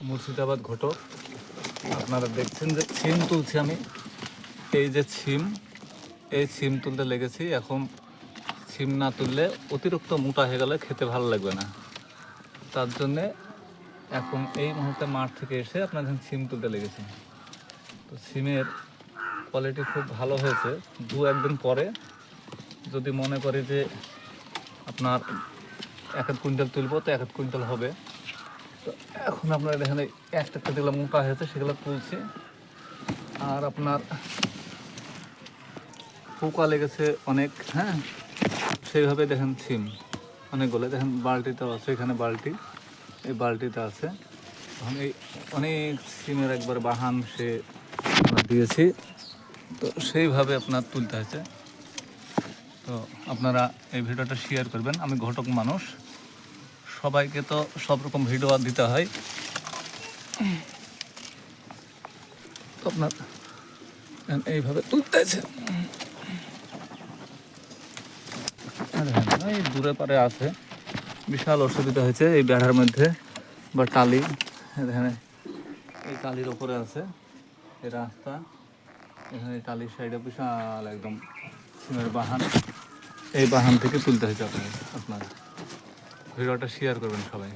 মুর্শিদাবাদ ঘটক। আপনারা দেখছেন যে ছিম তুলছি আমি। এই যে ছিম, এই ছিম তুলতে লেগেছি। এখন ছিম না তুললে অতিরিক্ত মোটা হয়ে গেলে খেতে ভালো লাগবে না। তার জন্যে এখন এই মুহূর্তে মাঠ থেকে এসে আপনার যখন ছিম তুলতে লেগেছি। তো ছিমের কোয়ালিটি খুব ভালো হয়েছে। দু একদিন পরে যদি মনে করি যে আপনার 1 কুইন্টাল তুলবো, তো 1 কুইন্টাল হবে। তো এখন আপনার এখানে একটা যেগুলো মোটা হয়েছে সেগুলো তুলছি। আর আপনার পোকা লেগেছে অনেক, হ্যাঁ, সেইভাবে দেখেন ছিম অনেকগুলো দেখেন। বালতিতেও আছে, এখানে বালতি, এই বালতিতে আছে। এখন এই অনেক সিমের একবার বাহান সে দিয়েছি, তো সেইভাবে আপনার তুলতে হয়েছে। তো আপনারা এই ভিডিওটা শেয়ার করবেন। আমি ঘটক মানুষ, সবাইকে তো সব রকম ভিডিও দিতে হয়। তো আপনার এইভাবে তুলতে হয়েছে। এই দূরে পারে আছে, বিশাল অসুবিধা হয়েছে এই বেড়ার মধ্যে বা টালি। এখানে এই টালির ওপরে আছে এই রাস্তা, এখানে টালির সাইডে বিশাল একদম সিমের বাহান। এই বাহান থেকে তুলতে হয়েছে আপনার ভিডিওটা শেয়ার করবেন সবাই।